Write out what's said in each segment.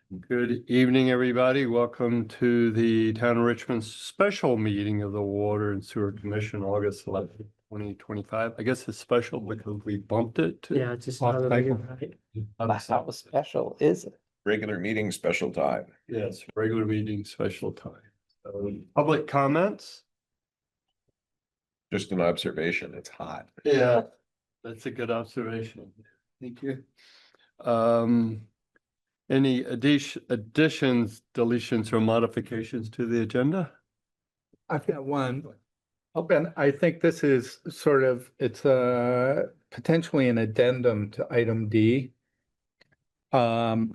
Good evening, everybody. Welcome to the Town of Richmond special meeting of the Water and Sewer Commission, August 11th, 2025. I guess it's special because we bumped it to. Yeah, it's just off another cycle. meeting, right? How special is it? Regular meeting, special time. Yes, regular meeting, special time. Public comments? Just an observation, it's hot. Yeah, that's a good observation. Thank you. Any additions, deletions, or modifications to the agenda? I've got one. Ben, I think this is sort of, it's potentially an addendum to item D. The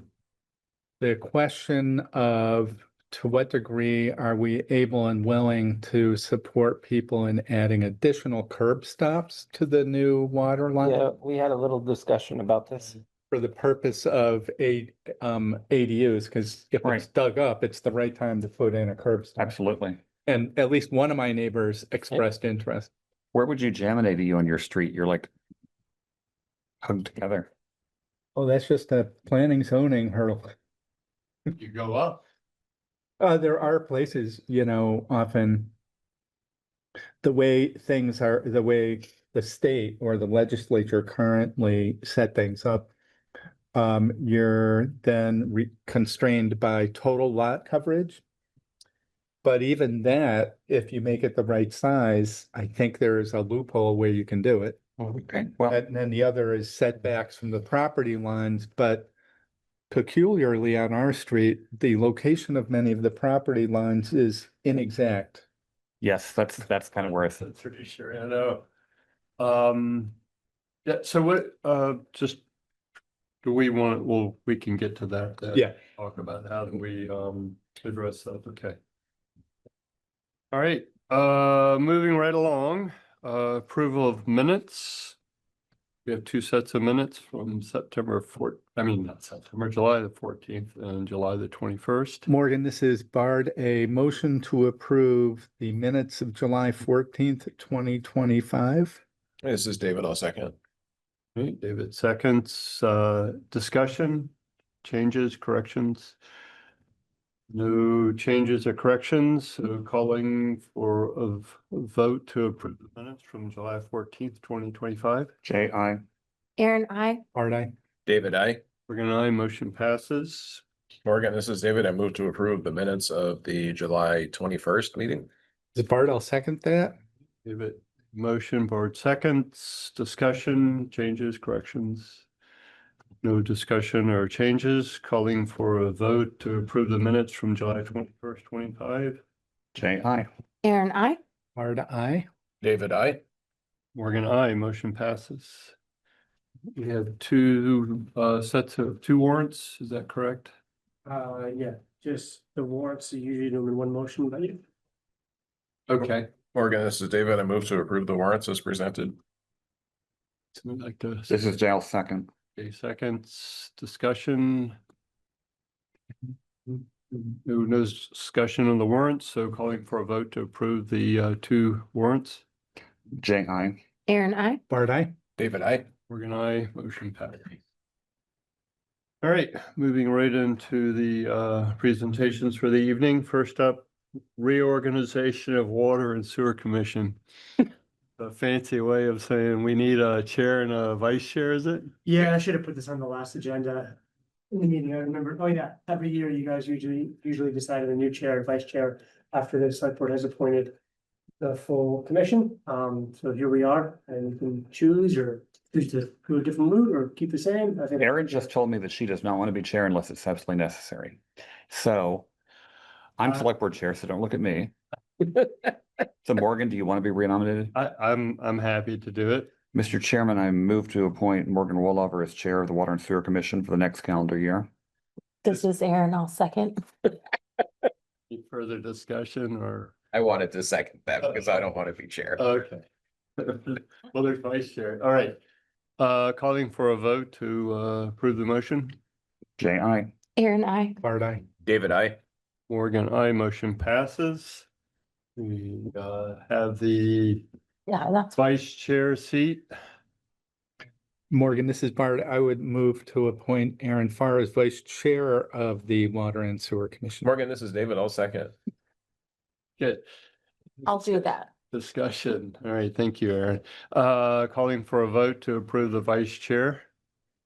question of to what degree are we able and willing to support people in adding additional curb stops to the new water line? Yeah, we had a little discussion about this. For the purpose of ADUs, because if it's dug up, it's the right time to put in a curb stop. Absolutely. And at least one of my neighbors expressed interest. Where would you jam an ADU on your street? You're like hugged together. Oh, that's just a planning zoning hurdle. You go up. There are places, often the way things are, the way the state or the legislature currently set things up, you're then constrained by total lot coverage. But even that, if you make it the right size, I think there's a loophole where you can do it. Okay, well, And then the other is setbacks from the property lines, but peculiarly on our street, the location of many of the property lines is inexact. yes, that's kind of where it's. That's pretty sure, I know. Yeah, so what, just, do we want, well, we can get to that. Yeah. Talk about how do we, address that, okay. All right, moving right along, approval of minutes. We have two sets of minutes from July the 14th and July the 21st. Morgan, this is Bard, a motion to approve the minutes of July 14th, 2025. This is David, I'll second. Okay, David seconds, discussion, changes, corrections. No changes or corrections, so calling for a vote to approve the minutes from July 14th, 2025. J.I. Aaron, I. Bard, aye. David, I. Morgan, aye, motion passes. Morgan, this is David. I move to approve the minutes of the July 21st meeting. Is it Bard? I'll second that. David, motion, board seconds, discussion, changes, corrections. No discussion or changes, calling for a vote to approve the minutes from July 21st, 25. J.I. Aaron, I. Bard, aye. David, I. Morgan, aye, motion passes. We have two sets of two warrants, is that correct? Yeah, just the warrants, you usually do them in one motion, but Okay. Morgan, this is David. I move to approve the warrants as presented. Something like this. This is Jail's second. Okay, seconds, discussion. No discussion on the warrants, so calling for a vote to approve the two warrants. J.I. Aaron, I. Bard, aye. David, I. Morgan, aye, motion passed. All right, moving right into the presentations for the evening. First up, Reorganization of Water and Sewer Commission. A fancy way of saying we need a chair and a vice chair, is it? yeah, I should have put this on the last agenda. In the meeting, I remember, oh yeah, every year you guys usually decide on a new chair, vice chair, after the select board has appointed the full commission. So here we are, and you can choose to do a different route or keep the same. I think Erin just told me that she does not want to be chair unless it's absolutely necessary. So I'm select board chair, so don't look at me. So Morgan, do you want to be renominated? I'm happy to do it. Mr. Chairman, I move to appoint Morgan Wollover as chair of the Water and Sewer Commission for the next calendar year. This is Aaron, I'll second. Any further discussion or? I wanted to second that because I don't want to be chair. Okay. Well, there's vice chair. All right. Calling for a vote to approve the motion. J.I. Aaron, I. Bard, aye. David, I. Morgan, aye, motion passes. We have the Yeah, that's vice chair seat. Morgan, this is Bart. I would move to appoint Aaron Farr as vice chair of the Water and Sewer Commission. Morgan, this is David. I'll second. Good. I'll do that. Discussion. All right, thank you, Aaron. Calling for a vote to approve the vice chair.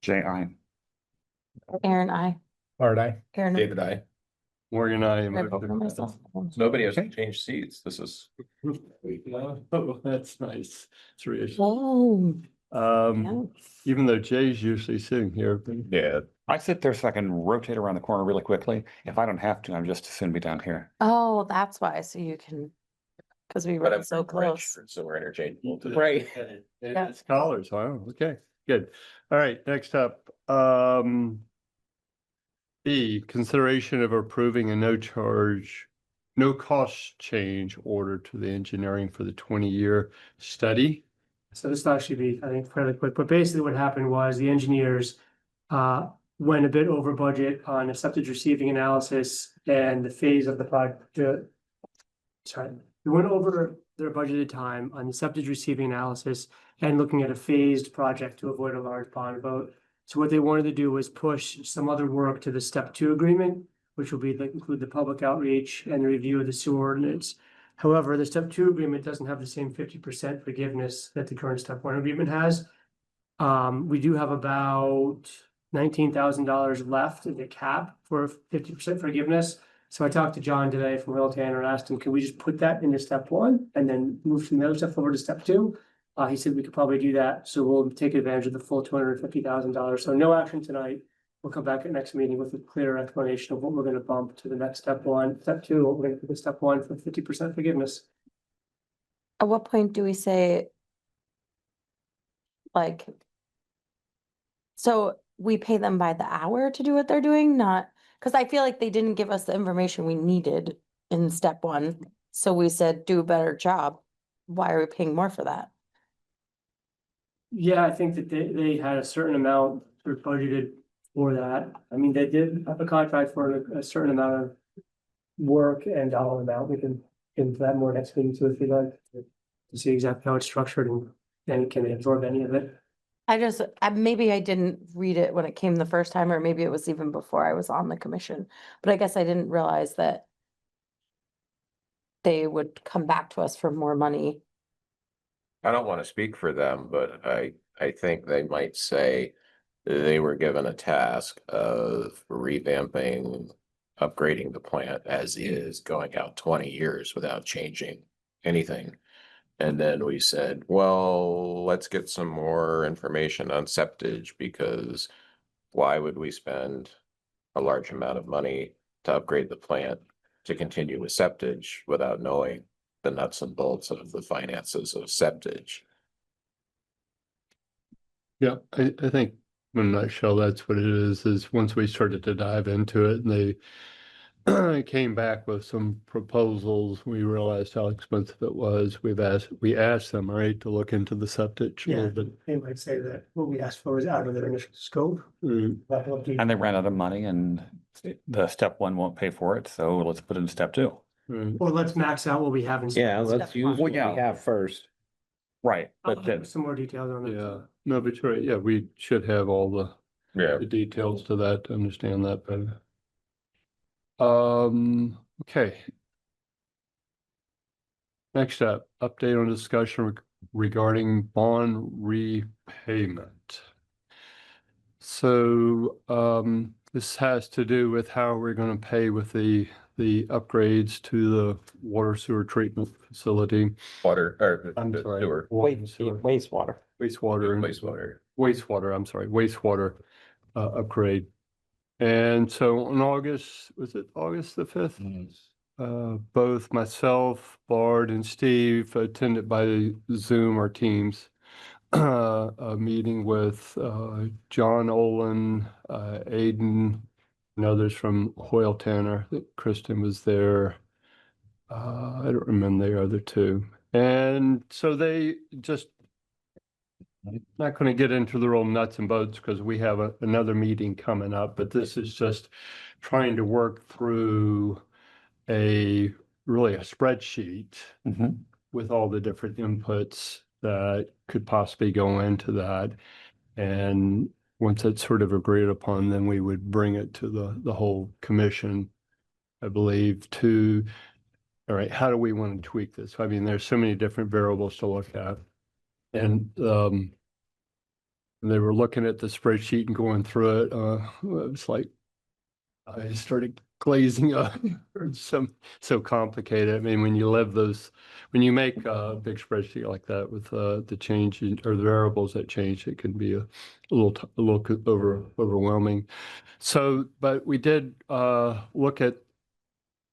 J.I. Aaron, I. Bart, aye. Aaron. David, I. Morgan, I. I vote for myself. Nobody has Okay. changed seats. This is. Oh, that's nice. It's reassuring. Oh, Even though Jay's usually sitting here. but- Yeah. I sit there so I can rotate around the corner really quickly. If I don't have to, I'm just as soon be down here. oh, that's why. So you can, because we But were I'm so close. So we're interchangeable. Right. Yeah. It's collars, huh? Okay, good. All right, next up, B, consideration of approving a no cost change order to the engineering for the 20-year study. So this will actually be, I think, fairly quick, but basically what happened was the engineers went a bit over budget on a septic receiving analysis and the phase of the project. Sorry, they went over their budgeted time on the septic receiving analysis and looking at a phased project to avoid a large bond vote. So what they wanted to do was push some other work to the step 2 agreement, which will be like include the public outreach and the review of the sewer ordinance. However, the step 2 agreement doesn't have the same 50% forgiveness that the current step 1 agreement has. We do have about $19,000 left in the cap for 50% forgiveness. So I talked to John today from Will Tanner and asked him, can we just put that into step 1 and then move from the other stuff over to step 2? He said we could probably do that. So we'll take advantage of the full $250,000. So no action tonight. We'll come back at next meeting with a clear explanation of what we're gonna bump to the next step 1, step 2, what we're gonna put in step 1 for 50% forgiveness. At what point do we say, like, so we pay them by the hour to do what they're doing, not, because I feel like they didn't give us the information we needed in step 1. So we said, do a better job. Why are we paying more for that? Yeah, I think that they had a certain amount sort of budgeted for that. I mean, they did have a contract for a certain amount of work and dollar amount. We can get into that more next meeting too, if you like, to see exactly how it's structured and can they absorb any of it. Maybe I didn't read it when it came the first time, or maybe it was even before I was on the commission, but I guess I didn't realize that they would come back to us for more money. I don't want to speak for them, but I think they might say they were given a task of revamping, upgrading the plant as is, going out 20 years without changing anything. And then we said, well, let's get some more information on septage, because why would we spend a large amount of money to upgrade the plant to continue with septage without knowing the nuts and bolts of the finances of septage? Yeah, I think in a nutshell, that's what it is once we started to dive into it and they came back with some proposals, we realized how expensive it was. We asked them, right, to look into the septic a Yeah. little bit. They might say that what we asked for was out of their initial scope. Mm, But we'll do- And they ran out of money and the step 1 won't pay for it, so let's put it in step 2. mm. Or let's max out what we have in. Yeah, step let's one. use what we yeah. have first. Right, I'll but have some more details on that. Yeah, no, but you're right. Yeah, we should have all Yeah. the details to that to understand that better. Okay. Next up, update on discussion regarding bond repayment. So, this has to do with how we're gonna pay with the upgrades to the water sewer treatment facility. Water, or I'm the sorry. sewer, water and sewer. Wastewater. Wastewater, upgrade. And so on August, was it August the 5th? Both myself, Bard and Steve attended by Zoom or Teams. A meeting with John Olin, Aiden, and others from Hoyle Tanner. I think Kristen was there. I don't remember the other two. And so they just, not going to get into the real nuts and bolts because we have another meeting coming up, but this is just trying to work through really a spreadsheet with all the different inputs that could possibly go into that. And once it's sort of agreed upon, then we would bring it to the whole commission, I believe, to, all right, how do we want to tweak this? I mean, there's so many different variables to look at. And they were looking at the spreadsheet and going through it. It was like, I started glazing up. It's so complicated. I mean, when you when you make a big spreadsheet like that with the change or the variables that change, it can be a little overwhelming. So, but we did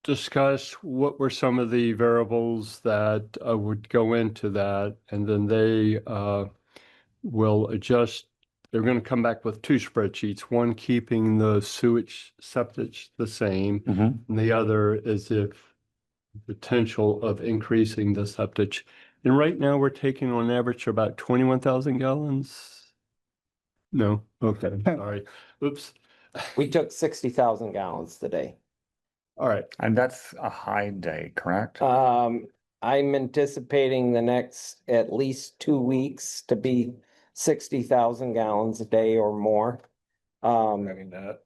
discuss what were some of the variables that would go into that, and then they will adjust. They're going to come back with two spreadsheets, one keeping the sewage septic the same, Mhm. and the other is if potential of increasing the septic. And right now we're taking on average about 21,000 gallons. No, okay, sorry. Oops. We took 60,000 gallons today. All right. And that's a high day, correct? I'm anticipating the next at least 2 weeks to be 60,000 gallons a day or more. Having that.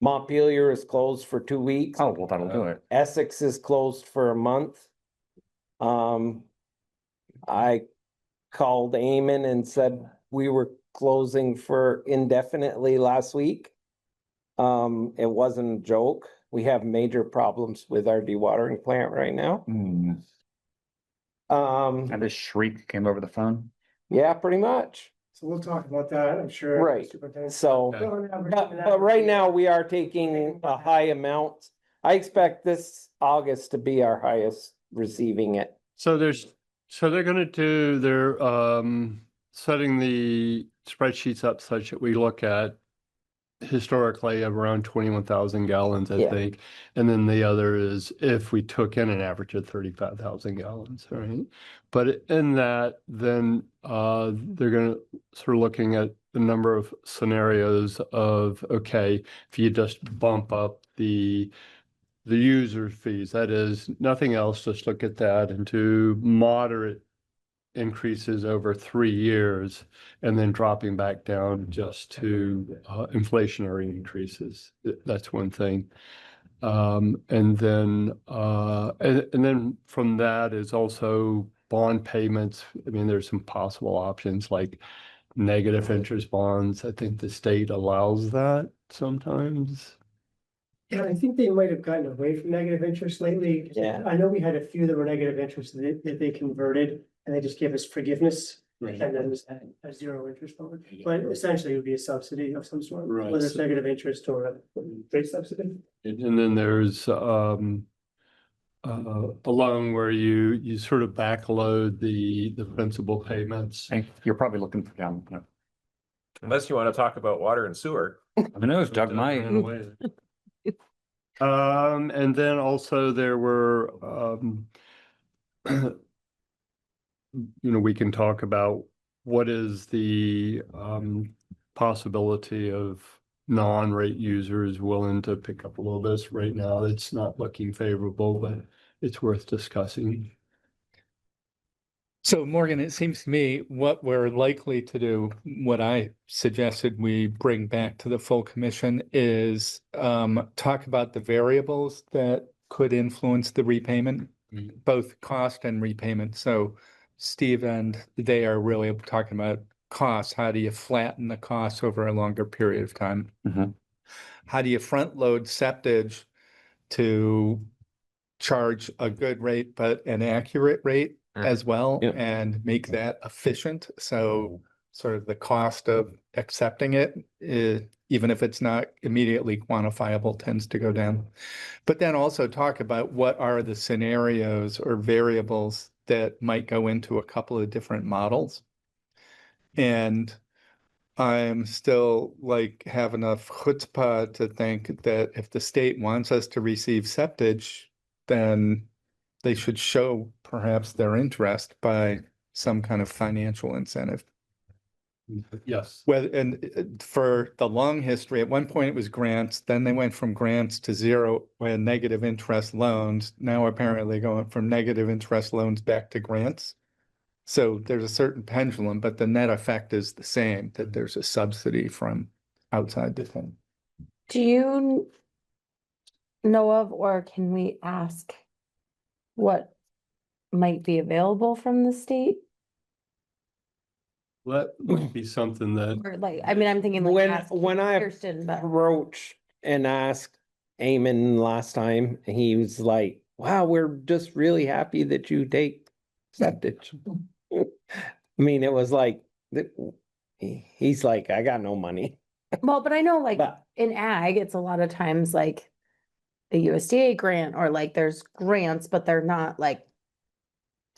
Montpelier is closed for 2 weeks. Oh, well, that'll do it. Essex is closed for a month. I called Eamon and said we were closing for indefinitely last week. It wasn't a joke. We have major problems with our dewatering plant right now. Hmm. And this shriek came over the phone? Yeah, pretty much. So we'll talk about that, I'm sure. Right. Superintendent. So, Okay. Well, on average- but right now we are taking a high amount. I expect this August to be our highest receiving it. So they're gonna do, they're setting the spreadsheets up such that we look at historically of around 21,000 gallons, I Yeah. think. And then the other is if we took in an average of 35,000 gallons, right? But in that, then they're gonna sort of looking at the number of scenarios of, okay, if you just bump up the user fees, that is nothing else, just look at that and do moderate increases over 3 years and then dropping back down just to inflationary increases. That's one thing. And then from that is also bond payments. I mean, there's some possible options like negative interest bonds. I think the state allows that sometimes. Yeah, I think they might have gotten away from negative interest lately. Yeah. I know we had a few that were negative interest that they converted and they just gave us forgiveness. And then just had a zero interest on it, but essentially it would be a subsidy of some sort, Right. whether it's negative interest or a rate subsidy. And then there's a loan where you sort of backload the principal payments. Hey, you're probably looking for down. No. Unless you want to talk about water and sewer. Who knows, Doug might. And then also there were we can talk about what is the possibility of non-rate users willing to pick up a little bit. Right now, it's not looking favorable, but it's worth discussing. So Morgan, it seems to me what we're likely to do, what I suggested we bring back to the full commission is talk about the variables that could influence the repayment, both cost and repayment. So Steve and they are really talking about costs. How do you flatten the costs over a longer period of time? Mhm. How do you front load septage to charge a good rate, but an accurate rate as well, Yeah. and make that efficient? So sort of the cost of accepting it, even if it's not immediately quantifiable, tends to go down. But then also talk about what are the scenarios or variables that might go into a couple of different models. And I'm still like have enough chutzpah to think that if the state wants us to receive septage, then they should show perhaps their interest by some kind of financial incentive. Yes. Well, and for the long history, at one point it was grants, then they went from grants to zero and negative interest loans. Now apparently going from negative interest loans back to grants. So there's a certain pendulum, but the net effect is the same, that there's a subsidy from outside the thing. Do you know of, or can we ask what might be available from the state? That would be something that, Or like, I mean, I'm thinking like. When, ask when I Kirsten, but approached and asked Eamon last time, he was like, wow, we're just really happy that you take septic. I mean, it was like, he's like, I got no money, Well, but I know like but in ag, it's a lot of times like a USDA grant or like there's grants, but they're not like.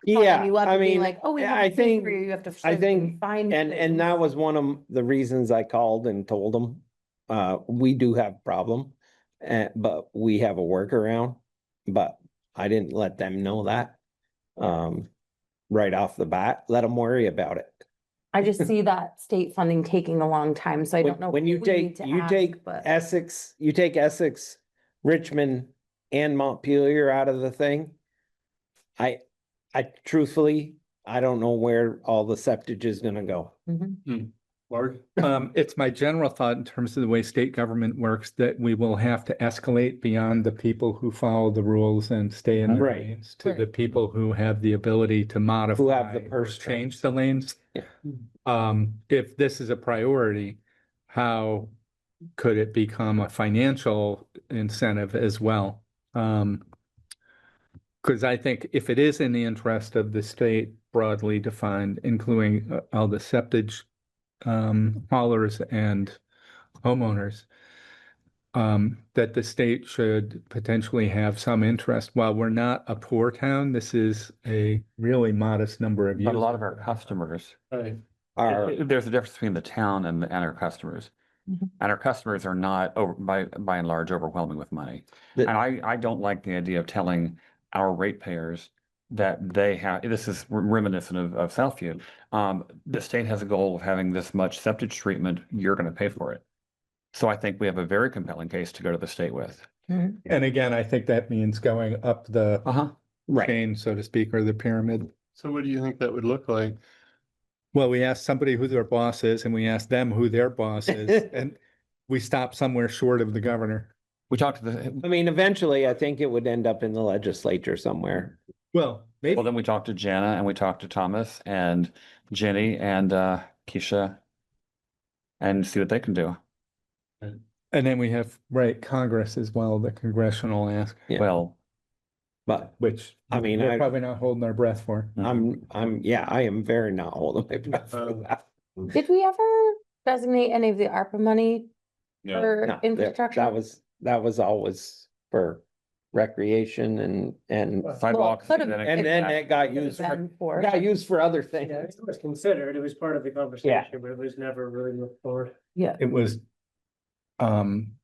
yeah, You have I to be mean, like, oh, we have I a thing think, for you, you have to. I think, Find. and that was one of the reasons I called and told him, we do have a problem. But we have a workaround, but I didn't let them know that. Right off the bat, let them worry about it. I just see that state funding taking a long time, so I don't know. When who you we need take, to you ask, take but- Essex, you take Essex, Richmond and Montpelier out of the thing. I truthfully, I don't know where all the septage is gonna go. Mhm. Mark, It's my general thought in terms of the way state government works, that we will have to escalate beyond the people who follow the rules and stay in their Right. lanes to the Right. people who have the ability to modify the or purse change the lanes. Yeah. If this is a priority, how could it become a financial incentive as well? Because I think if it is in the interest of the state broadly defined, including all the septage haulers and homeowners, that the state should potentially have some interest. While we're not a poor town, this is a really modest number of But users. a lot of our customers, right, Are, there's a difference between the town and our customers. Mhm. And our customers are not over, by and large, overwhelming with money. The- And I don't like the idea of telling our ratepayers that they have, this is reminiscent of Southview. The state has a goal of having this much septic treatment, you're gonna pay for it. So I think we have a very compelling case to go to the state with. Mhm. And again, I think that means going up the Uh-huh. right, chain, so to speak, or the pyramid. so what do you think that would look like? Well, we asked somebody who their boss is and we asked them who their boss is, and we stopped somewhere short of the governor. We talked to the, I mean, eventually, I think it would end up in the legislature somewhere. Well, maybe. well, then we talked to Jana and we talked to Thomas and Jenny and Keisha and see what they can do. And then we have, right, Congress as well, the congressional ask, Yeah. Well, But which I mean, we're I- probably not holding our breath for. yeah, I am very not holding my breath for Um, that. Did we ever designate any of the ARPA money for No, infrastructure? that was always for recreation and sidewalks. could've- and then it got used for other Yeah, things. it was considered, it was part of the conversation, but it was never really looked forward. Yeah, It was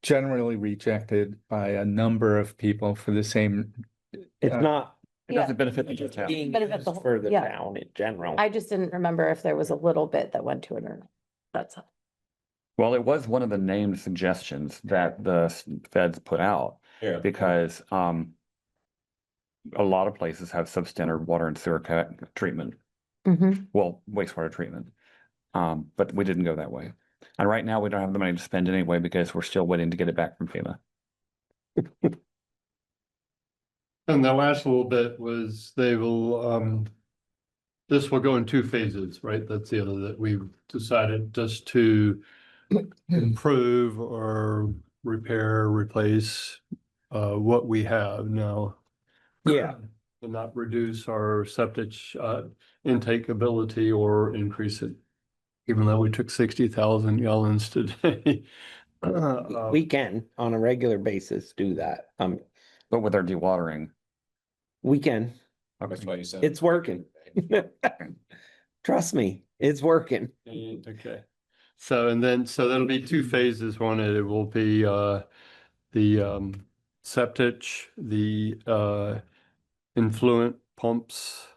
generally rejected by a number of people for the same. It's not It doesn't benefit the town. being Benefit the used whole- for the yeah. town in general. I just didn't remember if there was a little bit that went to it or not. That's all. Well, it was one of the named suggestions that the feds put out Yeah. because a lot of places have substandard water and sewer treatment, Mhm. well, wastewater treatment. But we didn't go that way. And right now, we don't have the money to spend anyway because we're still waiting to get it back from FEMA. And the last little bit was they will, this will go in two phases, right? That's the other that we've decided just to improve or repair, replace what we have now. Yeah. And not reduce our septic intake ability or increase it. Even though we took 60,000 gallons today. We can, on a regular basis, do that. But with our dewatering, We can, That's why you said. it's working. Trust me, it's working. Okay. So, and then, so that'll be two phases. One, it will be the septic, the influent pumps.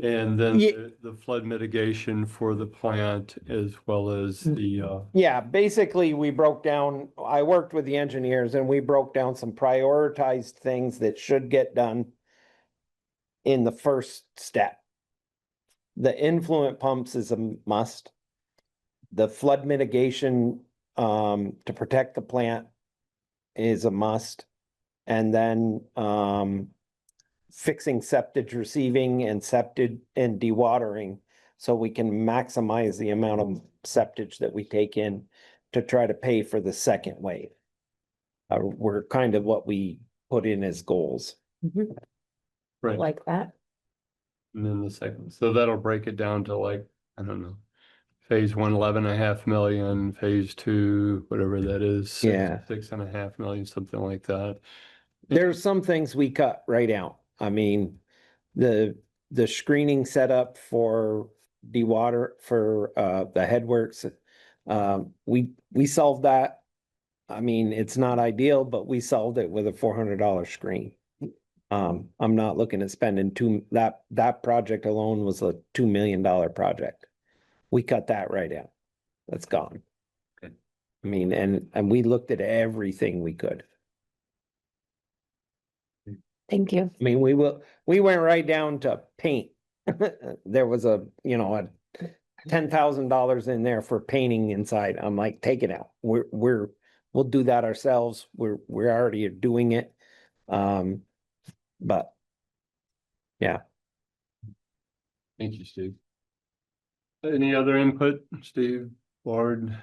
And then Ye- the flood mitigation for the plant as well as the Yeah, basically, we broke down, I worked with the engineers and we broke down some prioritized things that should get done in the first step. the influent pumps is a must. The flood mitigation, to protect the plant is a must. And then, fixing septic receiving and septic and dewatering. So we can maximize the amount of septic that we take in to try to pay for the second wave. Were kind of what we put in as goals. Right. Like that. And then the second, so that'll break it down to like, I don't know. Phase one, 11.5 million, phase two, whatever that is. Yeah. 6.5 million, something like that. There's some things we cut right out. I mean, the screening setup for dewater for the headworks. We solved that. I mean, it's not ideal, but we solved it with a $400 screen. I'm not looking at spending that project alone was a $2 million project. We cut that right out. That's gone. Good. I mean, and we looked at everything we could. Thank you. I mean, we went right down to paint. There was a $10,000 in there for painting inside. I'm like, take it out. We'll do that ourselves. We're already doing it. But yeah. Thank you, Steve. Any other input, Steve, Ward?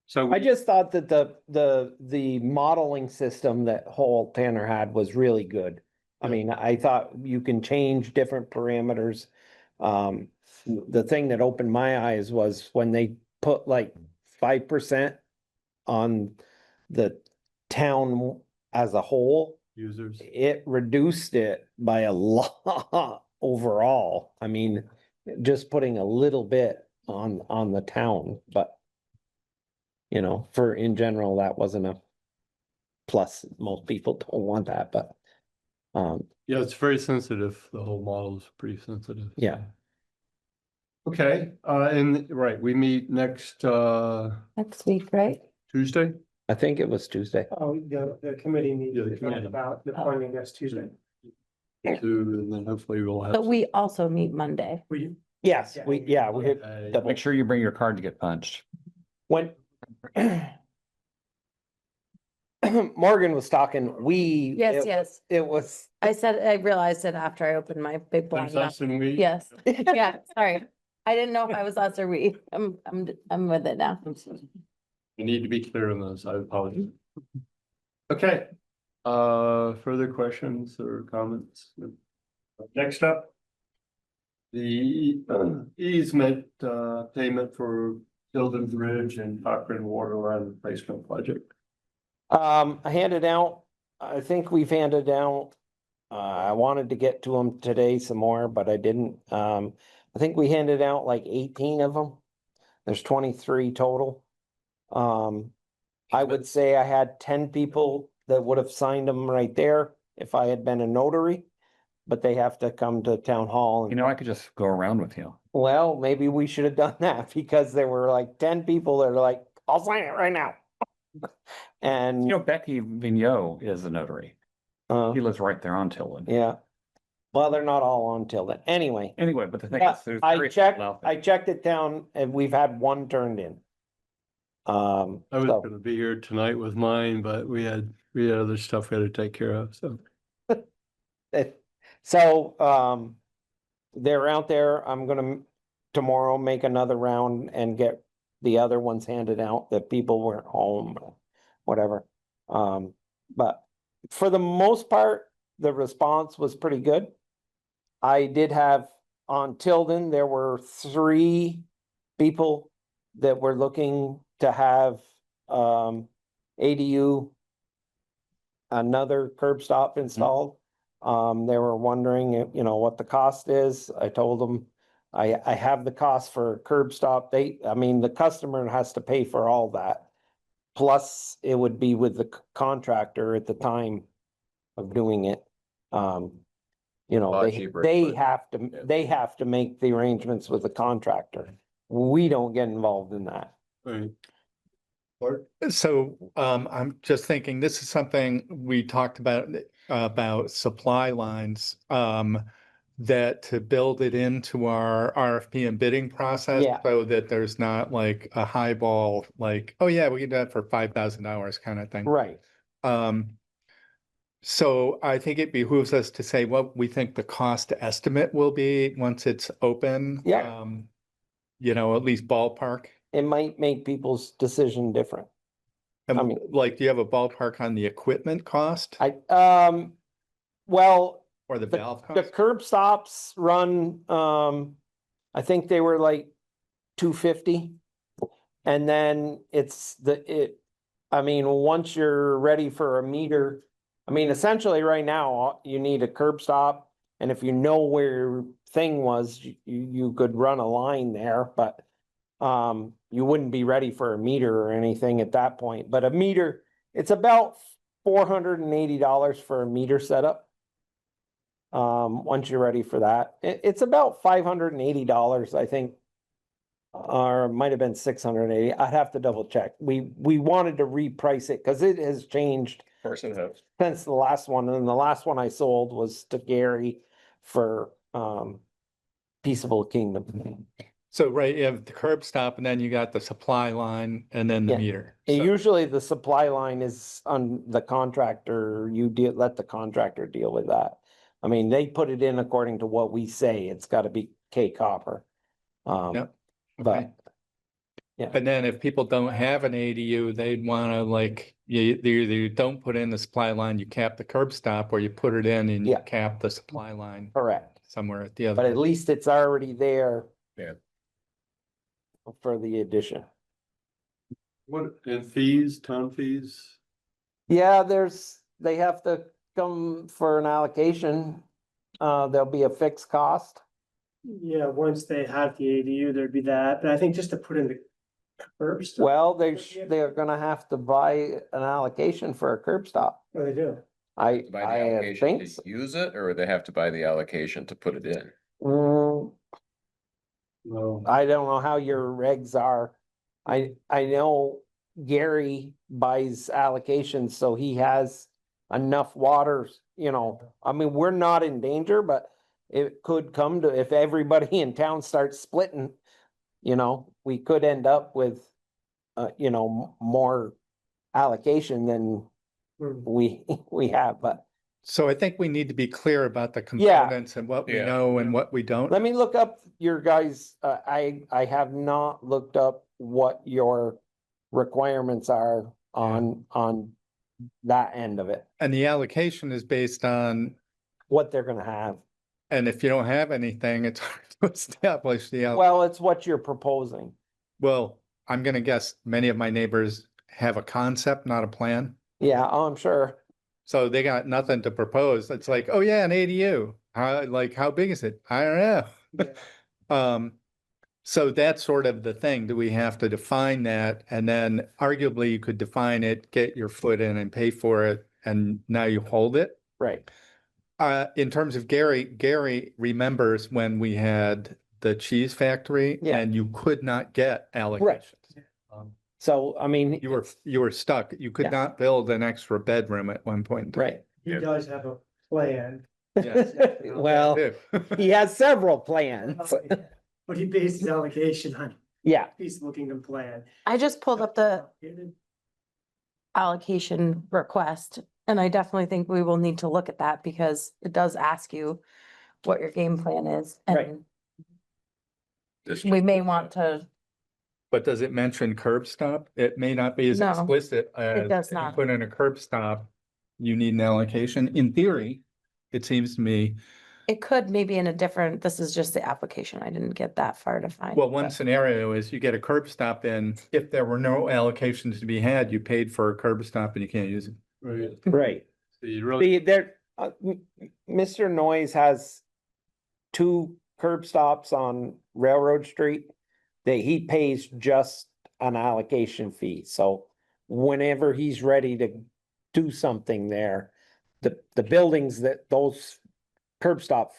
So I just thought that the modeling system that Whole Tanner had was really good. I Yeah. mean, I thought you can change different parameters. The thing that opened my eyes was when they put like 5% on the town as a whole, users, it reduced it by a lot overall. I mean, just putting a little bit on the town, but you know, for in general, that wasn't a plus. Most people don't want that, but yeah, it's very sensitive. The whole model is pretty sensitive. yeah. Okay, and right, we meet next Next week, right? Tuesday. I think it was Tuesday. Oh, the committee Yeah, meeting the to talk committee. about the funding next Tuesday. And then hopefully we'll have. But we also meet Monday. Will you? Yes, we hit Okay. double. Make sure you bring your card to get punched. When Morgan was talking, Yes. it was, I realized it after I opened my big blind. There's us and we. Yes, yeah, sorry. I didn't know if I was us or we. I'm with it now. We need to be clear on those. I apologize. Okay, further questions or comments? Next up. The easement payment for Tilden Bridge and Cochran Waterline replacement project. I handed out, I think we've handed out, I wanted to get to them today some more, but I didn't. I think we handed out like 18 of them. There's 23 total. I would say I had 10 people that would have signed them right there if I had been a notary, but they have to come to town hall. You know, I could just go around with you. Well, maybe we should have done that because there were like 10 people that are like, I'll sign it right now. And, You know, Becky Vigneault is a notary. He lives right there on Tilden. yeah. Well, they're not all on Tilden. Anyway, Anyway, but the thing yeah, is, there's I three checked, people out there. I checked it down and we've had one turned in. I was So, gonna be here tonight with mine, but we had other stuff we had to take care of, so. they're out there. I'm gonna tomorrow make another round and get the other ones handed out that people weren't home, whatever. But for the most part, the response was pretty good. I did have on Tilden, there were 3 people that were looking to have ADU, another curb stop installed. They were wondering, you know, what the cost is. I told them I have the cost for a curb stop. I mean, the customer has to pay for all that. Plus, it would be with the contractor at the time of doing it. You know, Lot cheaper, they but- have to make the arrangements with the contractor. We don't get involved in that. Right. So, I'm just thinking, this is something we talked about supply lines. that to build it into our RFP and bidding process. Yeah. So that there's not like a highball, like, oh yeah, we can do that for $5,000 kind of thing. Right. So I think it behooves us to say what we think the cost estimate will be once it's open. Yeah. You know, at least ballpark. It might make people's decision different. And I mean- like, do you have a ballpark on the equipment cost Well, or the the, valve the cost? curb stops run, I think they were like 250. And then I mean, once you're ready for a meter, I mean, essentially right now, you need a curb stop. And if you know where your thing was, you could run a line there, but you wouldn't be ready for a meter or anything at that point. But a meter, it's about $480 for a meter setup. Once you're ready for that, it's about $580, I think. Or it might have been 680. I'd have to double check. We wanted to reprice it because it has changed since the last one. And the last one I sold was to Gary for Peaceable Kingdom. So, right, you have the curb stop and then you got the supply line and then the Yeah. meter. And So- usually the supply line is on the contractor. Let the contractor deal with that. I mean, they put it in according to what we say. It's got to be K copper. Yep. But Okay. yeah. And then if people don't have an ADU, they'd wanna like, either you don't put in the supply line, you cap the curb stop, or you put it in and you Yeah. cap the supply line Correct. somewhere at the But at other. least it's already there. Yeah. For the addition. What, and fees, town fees? Yeah, they have to come for an allocation. There'll be a fixed cost. Yeah, once they have the ADU, there'd be that, but I think just to put in the curb stop. Well, they're gonna have to buy an allocation for a curb stop. Oh, they do. I Buy the I allocation think. to So. use it, or they have to buy the allocation to put it in? No. I don't know how your regs are. I know Gary buys allocations, so he has enough water, you know, I mean, we're not in danger, but it could come to, if everybody in town starts splitting, you know, we could end up with, you know, more allocation than we have, but So I think we need to be clear about the Yeah. components and what we Yeah. know and what we don't. let me look up your guys, I have not looked up what your requirements are on that end of it, And the allocation is based on, what they're gonna have. and if you don't have anything, it's hard to establish the. Well, it's what you're proposing. Well, I'm gonna guess many of my neighbors have a concept, not a plan. Yeah, I'm sure. So they got nothing to propose. It's like, oh yeah, an ADU. How big is it? I don't know. Yeah. So that's sort of the thing. Do we have to define that? And then arguably you could define it, get your foot in and pay for it, and now you hold it. Right. In terms of Gary remembers when we had the cheese factory Yeah. and you could not get allocations. So, I mean, You were stuck. You could Yeah. not build an extra bedroom at one point in time. right. He does have a plan. Yes. Well, he has several plans. But he based his allocation on Yeah, Peaceable Kingdom plan. I just pulled up the allocation request, and I definitely think we will need to look at that because it does ask you what your game plan is, Right. and This we may want to, But does it mention curb stop? It may not be as No, explicit as. does if you not. Put in a curb stop, you need an allocation. In theory, it seems to me, it could maybe in a different, this is just the application. I didn't get that far to find. well, one but- scenario is you get a curb stop in, if there were no allocations to be had, you paid for a curb stop and you can't use it. Right. right. So you really, See, Mr. Noyes has 2 curb stops on Railroad Street that he pays just an allocation fee. So whenever he's ready to do something there, the buildings that those curb stops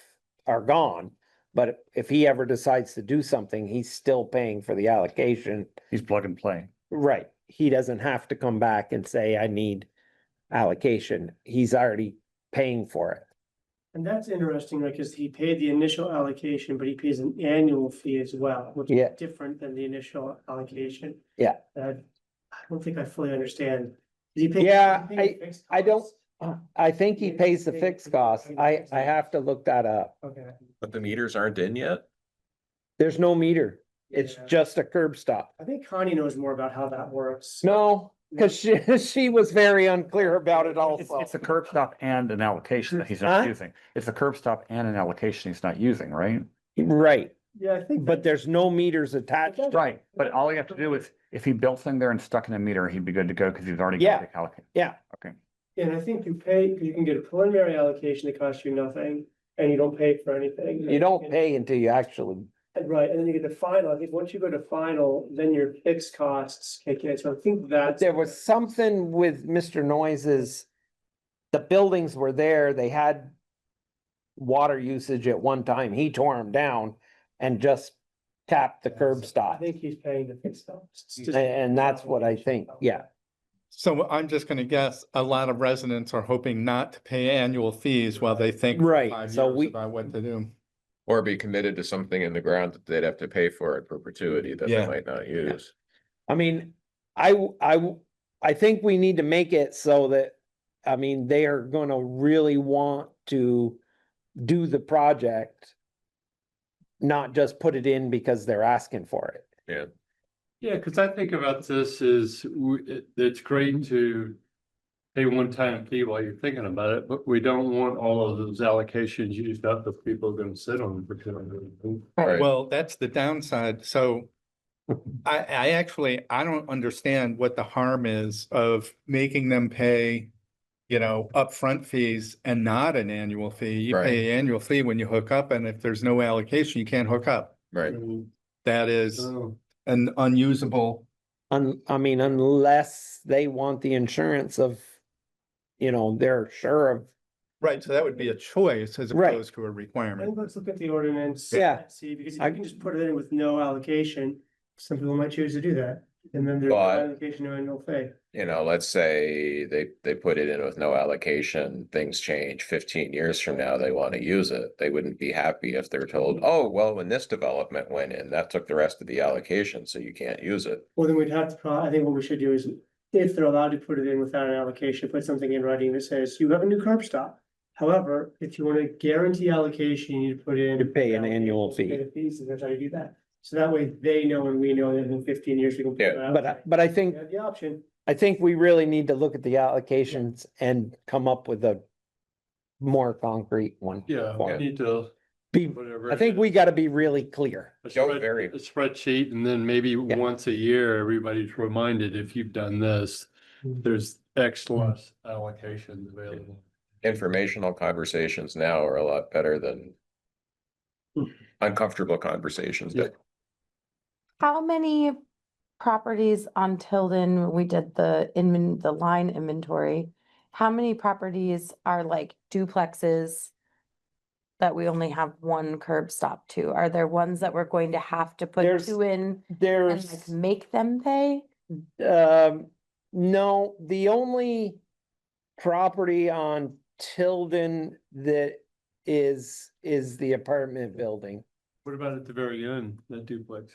are gone. But if he ever decides to do something, he's still paying for the allocation. He's plug and play. Right. He doesn't have to come back and say, I need allocation. He's already paying for it. And that's interesting, right, because he paid the initial allocation, but he pays an annual fee as well, which Yeah. is different than the initial allocation. Yeah. I don't think I fully understand. Does he pay? Yeah, does he pay the fixed I don't, costs? I think he pays the fixed costs. I have to look that up. Okay. But the meters aren't in yet? There's no meter. It's Yeah. just a curb stop. I think Connie knows more about how that works. No, because she was very unclear about it also. It's a curb stop and an allocation that he's Huh? not using. It's a curb stop and an allocation he's not using, right? Right, Yeah, I think. but there's no meters attached. Right, but all you have to do is, if he built something there and stuck in a meter, he'd be good to go because he's already Yeah. got the allocation. Yeah. Okay. And I think you can get a preliminary allocation that costs you nothing, and you don't pay for anything. You don't pay until you actually, Right, and then you get the final. I think once you go to final, then your fixed costs kick in. So I think that's. there was something with Mr. Noise's. The buildings were there, they had water usage at one time. He tore them down and just tapped the curb I stop. think he's paying the fixed costs. And that's what I think, yeah. So I'm just gonna guess, a lot of residents are hoping not to pay annual fees while they think. for Right, 5 so years we- About what to do. Or be committed to something in the ground that they'd have to pay for in perpetuity that they Yeah. might not use. I mean, I think we need to make it so that, I mean, they are gonna really want to do the project. Not just put it in because they're asking for it. Yeah, because I think about this is, it's great to pay one-time fee while you're thinking about it, but we don't want all of those allocations used up if people are gonna sit on them for too long. Right. Well, that's the downside, so. I actually, I don't understand what the harm is of making them pay. You know, upfront fees and not an annual fee. You Right. pay an annual fee when you hook up, and if there's no allocation, you can't hook up. Right. That is So, an unusable. I mean, unless they want the insurance of, they're sure of, Right, so that would be a choice as Right. opposed to a I requirement. think let's look at the ordinance. Yeah. See, because if I- you can just put it in with no allocation, some people might choose to do that. And then there's no But- allocation, no annual fee. You know, let's say they put it in with no allocation, things change 15 years from now, they want to use it. They wouldn't be happy if they're told, oh, well, when this development went in, that took the rest of the allocation, so you can't use it. Well, then we'd have to, I think what we should do is, if they're allowed to put it in without an allocation, put something in writing that says, you have a new curb stop. However, if you want to guarantee allocation, you need to put in. You pay an annual fee. Pay the fees, and that's how you do that. So that way they know and we know that in 15 years we can. put it out. but I think, You have the option. I think we really need to look at the allocations and come up with a more concrete one. yeah, for we it. need to, Be, whatever. I think we gotta be really clear. A Don't spread- vary. A spreadsheet, and then maybe once a year, everybody's reminded, if you've done this, there's X less allocations available. Informational conversations now are a lot better than uncomfortable conversations. Yeah. How many properties on Tilden, when we did the line inventory? How many properties are like duplexes? That we only have one curb stop to? Are there ones that we're going to have to put There's- two in and like There's, make them pay? no, the only property on Tilden that is the apartment building. What about at the very end, that duplex?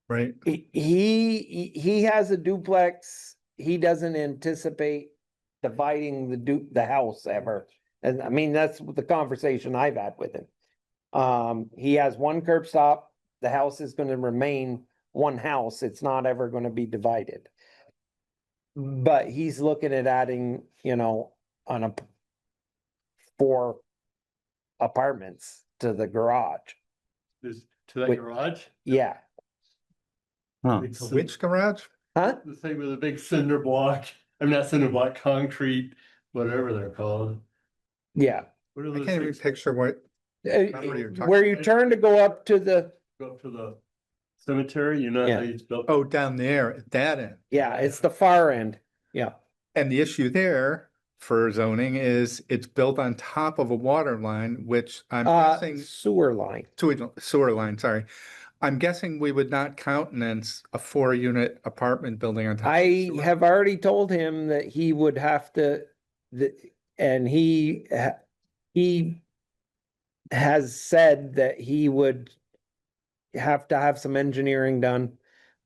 Right, He has a duplex. He doesn't anticipate dividing the house ever. And I mean, that's the conversation I've had with him. He has one curb stop. The house is gonna remain one house. It's not ever gonna be divided. But he's looking at adding, on a 4 apartments to the garage. Is to that Wait. garage? Yeah, Huh. Big cin- which garage? huh? The thing with a big cinder block, I'm not cinder block, concrete, whatever they're called. Yeah. What are I those can't even things? picture what, Property you're talking Where you turn to go up to the, Go up to the cemetery, you know Yeah. how it's built? oh, down there at that end. yeah, it's the far end. Yeah. And the issue there for zoning is it's built on top of a water line, which I'm guessing. Sewer line. Sewer line, sorry. I'm guessing we would not countenance a 4-unit apartment building on top. of a I sewer. have already told him that he would have to, and he has said that he would have to have some engineering done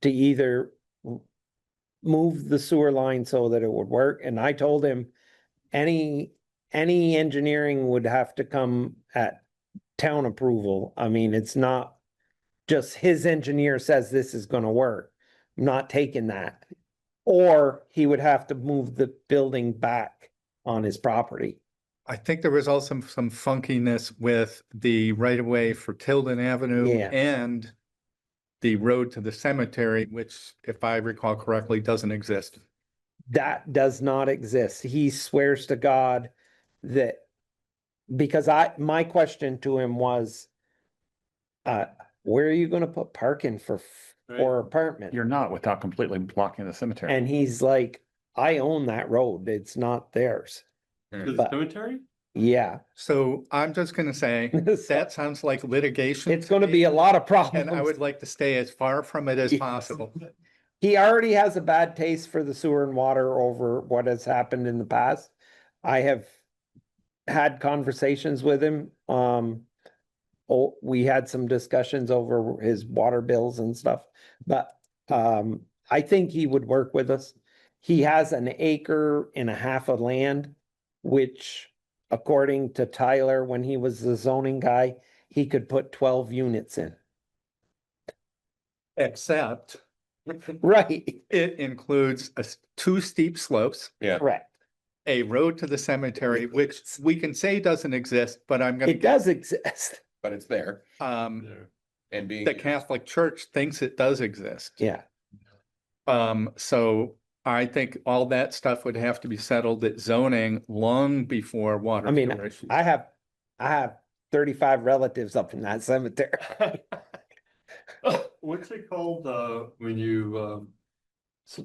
to either move the sewer line so that it would work, and I told him any engineering would have to come at town approval. I mean, it's not just his engineer says this is gonna work. I'm not taking that. Or he would have to move the building back on his property. I think there was also some funkiness with the right of way for Tilden Avenue Yeah. and the road to the cemetery, which, if I recall correctly, doesn't exist. That does not exist. He swears to God that, because my question to him was, where are you gonna put parking for apartment? You're not without completely blocking the cemetery. And he's like, I own that road. It's not theirs. To the But- cemetery? Yeah. So I'm just gonna say, that sounds like litigation. It's to gonna me, be a lot of And problems. I would like to stay as far from it as Yes. possible. He already has a bad taste for the sewer and water over what has happened in the past. I have had conversations with him. We had some discussions over his water bills and stuff, but, I think he would work with us. He has an acre and a half of land, which according to Tyler, when he was the zoning guy, he could put 12 units in. Except Right, it includes two steep slopes, Yeah. correct. a road to the cemetery, which we can say doesn't exist, but I'm gonna. It does exist. But it's there There. and being. The Catholic Church thinks it does exist. Yeah. So I think all that stuff would have to be settled at zoning long before water. I mean, sewer issues. I have 35 relatives up in that cemetery. What's it called, when you,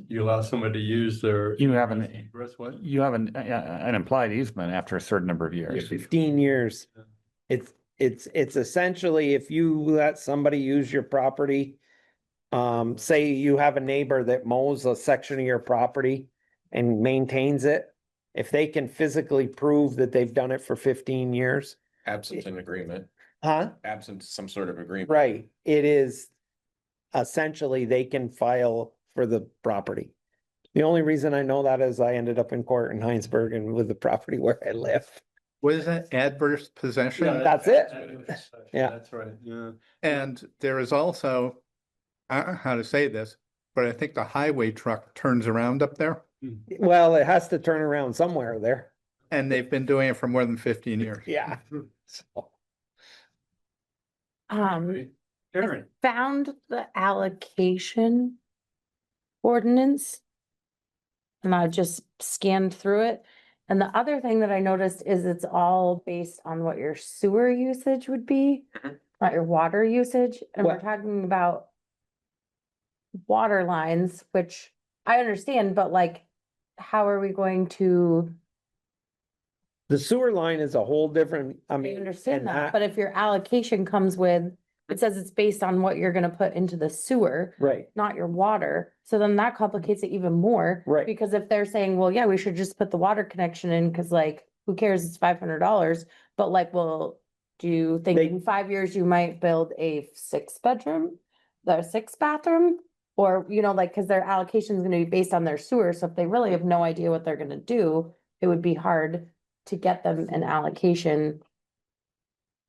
you allow somebody to use their. You have an- Egress, what? You have an implied easement after a certain number of years. 15 years. It's essentially if you let somebody use your property. Say you have a neighbor that mows a section of your property and maintains it. If they can physically prove that they've done it for 15 years. Absent an agreement, Huh? absent some sort of agreement. Right, it is essentially they can file for the property. The only reason I know that is I ended up in court in Heinsberg and with the property where I live. What is that? Adverse possession? That's it. Yeah. That's right, yeah. And there is also, I don't know how to say this, but I think the highway truck turns around up there. Well, it has to turn around somewhere there. And they've been doing it for more than 15 years. Yeah. So, Karen, Found the allocation ordinance. And I just scanned through it. And the other thing that I noticed is it's all based on what your sewer usage would be, not your water usage. And we're What- talking about water lines, which I understand, but like, how are we going to, The sewer line is a whole different, I I mean. understand and that, but if your allocation comes with, it says it's based on what you're gonna put into the sewer, Right, not your water, so then that complicates it even more. Right. Because if they're saying, well, yeah, we should just put the water connection in, cause like, who cares, it's $500, but like, well, do you think They- in 5 years you might build a 6-bedroom? The 6-bathroom? Or, you know, like, cause their allocation is gonna be based on their sewer, so if they really have no idea what they're gonna do, it would be hard to get them an allocation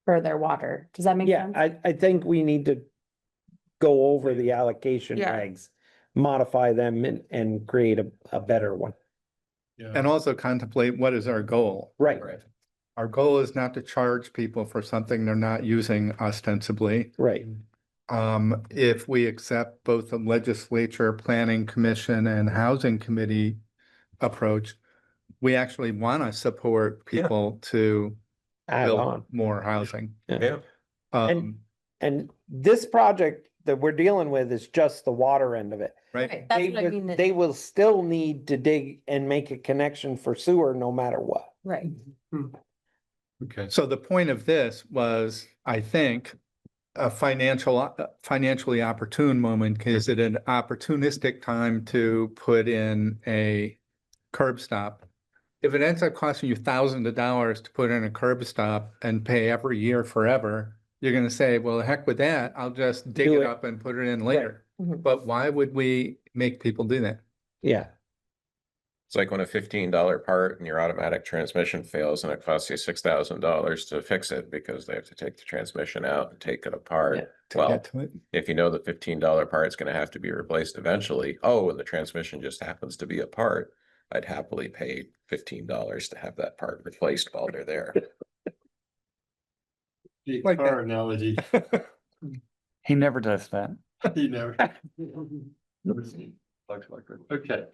for their water. Does that make yeah, sense? I think we need to go over the allocation Yeah. regs, modify them and create a better one. yeah. And also contemplate what is our goal. Right, Right. Our goal is not to charge people for something they're not using ostensibly. right. If we accept both the legislature, planning commission and housing committee approach, we actually want to support people to Add build on. more housing. Yeah. Um, And this project that we're dealing with is just the water end of it. right? Right, that's They what I would- mean, that- They will still need to dig and make a connection for sewer no matter what. right, Okay, So the point of this was, I think, a financially opportune moment. Is it an opportunistic time to put in a curb stop if it ends up costing you thousands of dollars to put in a curb stop and pay every year forever, you're gonna say, well, heck with that, I'll just dig Do it it. up and put it in later. Mhm. But why would we make people do that? Yeah, It's like when a $15 part in your automatic transmission fails and it costs you $6,000 to fix it because they have to take the transmission out and take it apart. Yeah, To Well, get to it? if you know the $15 part's gonna have to be replaced eventually, oh, and the transmission just happens to be a part, I'd happily pay $15 to have that part replaced while they're there. The Like car that. analogy. He never does that. You never. Okay,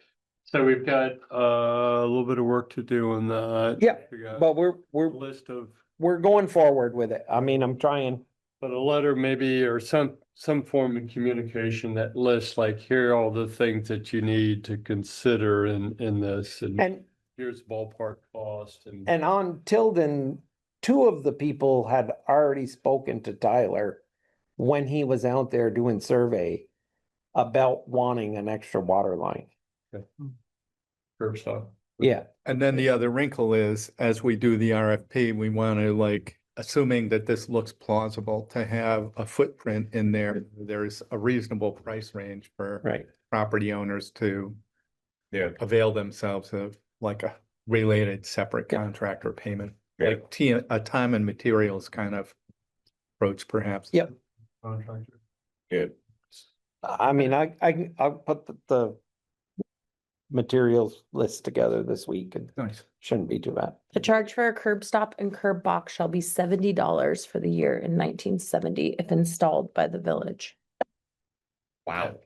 so we've got a little bit of work to do on that. Yeah, We got but a we're list of, going forward with it. I mean, I'm trying. but a letter maybe, or some form of communication that lists like, here are all the things that you need to consider in this, and And here's ballpark cost and. And on Tilden, two of the people had already spoken to Tyler when he was out there doing survey about wanting an extra water line. Curb stop. Yeah, And then the other wrinkle is, as we do the RFP, we want to like, assuming that this looks plausible, to have a footprint in there. There's a reasonable price range for right. property owners to Yeah. avail themselves of like a related separate Yeah. contract or payment. Yeah. Like a time and materials kind of approach perhaps. Yep. Contractor. Good. I mean, I'll put the materials list together this week and Nice. shouldn't be too bad. The charge for a curb stop and curb box shall be $70 for the year in 1970 if installed by the village. Wow,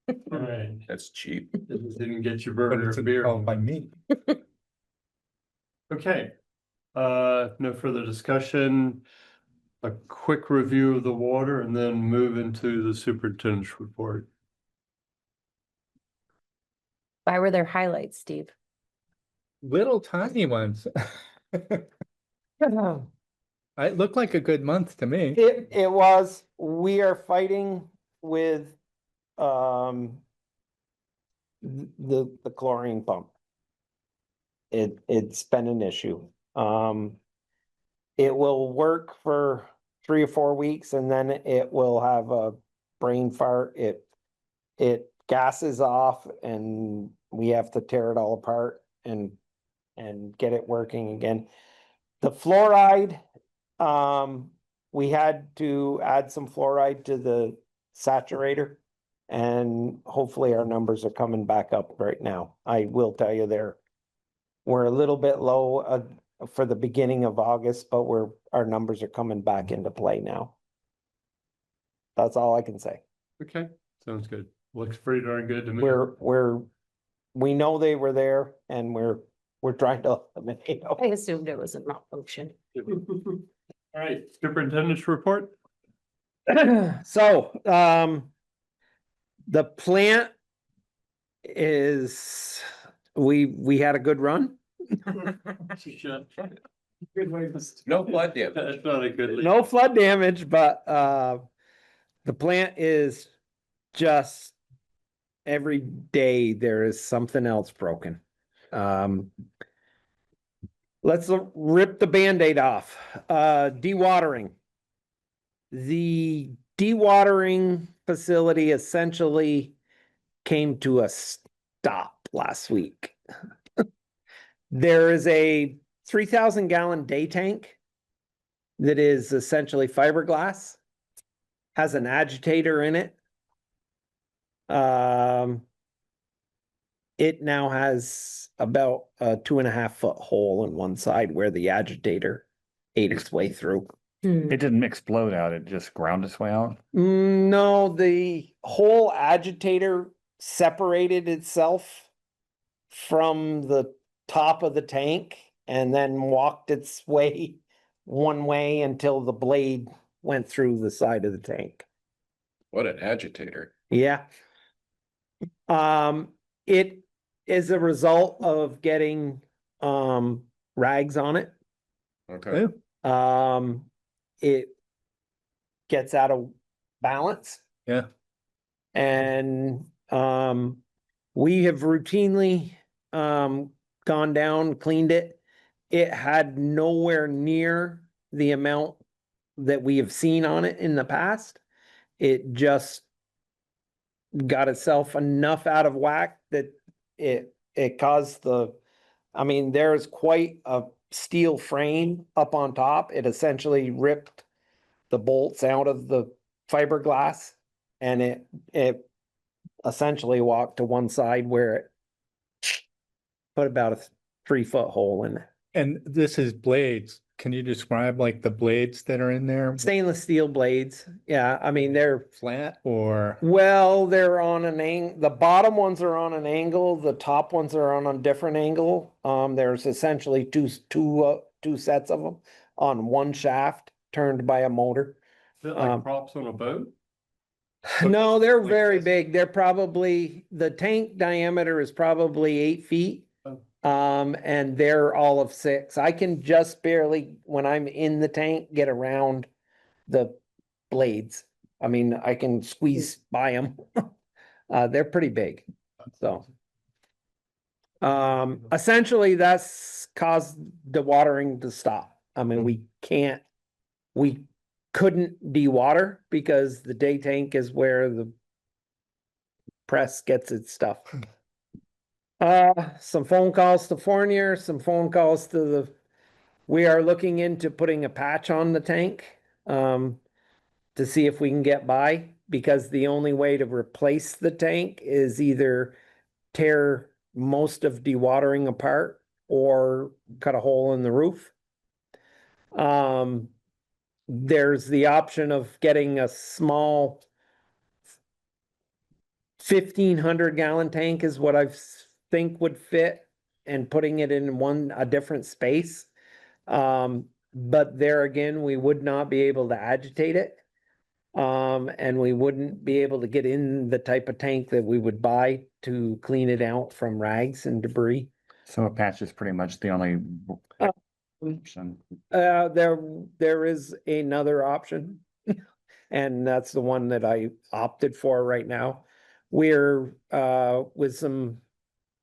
All right, that's cheap. didn't get your But burger it's of beer. installed by me. Okay, no further discussion. A quick review of the water and then move into the superintendent's report. Why were there highlights, Steve? Little tiny ones. It looked like a good month to me. It was, we are fighting with, the chlorine pump. It's been an issue. It will work for 3 or 4 weeks and then it will have a brain fart. It gases off and we have to tear it all apart and get it working again. The fluoride, we had to add some fluoride to the saturator. And hopefully our numbers are coming back up right now. I will tell you we're a little bit low for the beginning of August, but our numbers are coming back into play now. That's all I can say. Okay, sounds good. Looks pretty darn good to me. We know they were there and we're trying to eliminate them. I assumed it was a malfunction. All right, superintendent's report. So, the plant is, we had a good run. Good way to. No flood damage. That's not a good. No flood damage, but, the plant is just every day there is something else broken. Let's rip the Band-Aid off. Dewatering. The dewatering facility essentially came to a stop last week. There is a 3,000 gallon day tank that is essentially fiberglass, has an agitator in it. It now has about a 2.5 foot hole in one side where the agitator ate its way through. It didn't explode out, it just ground its way out. No, the whole agitator separated itself from the top of the tank and then walked its way one way until the blade went through the side of the tank. What an agitator. Yeah. It is a result of getting rags on it. Okay. It gets out of balance. Yeah. And we have routinely gone down, cleaned it. It had nowhere near the amount that we have seen on it in the past. It just got itself enough out of whack that it caused I mean, there's quite a steel frame up on top. It essentially ripped the bolts out of the fiberglass, and it essentially walked to one side where it put about a 3-foot hole in it. And this is blades. Can you describe like the blades that are in there? Stainless steel blades. Yeah, I mean, they're Flat or? well, they're on the bottom ones are on an angle, the top ones are on a different angle. There's essentially two sets of them on one shaft turned by a motor. Is it like props on a boat? No, they're Like very this? big. They're probably, the tank diameter is probably 8 feet. Oh. And they're all of 6. I can just barely, when I'm in the tank, get around the blades. I mean, I can squeeze by them. They're pretty big, so. Essentially, that's caused the watering to stop. I mean, we couldn't dewater because the day tank is where the press gets its stuff. Some phone calls to Fournier, some phone calls to we are looking into putting a patch on the tank, to see if we can get by, because the only way to replace the tank is either tear most of dewatering apart or cut a hole in the roof. There's the option of getting a small 1,500 gallon tank is what I think would fit, and putting it in a different space. But there again, we would not be able to agitate it. And we wouldn't be able to get in the type of tank that we would buy to clean it out from rags and debris. So a patch is pretty much the only Uh, option. There is another option. And that's the one that I opted for right now. We're, with some,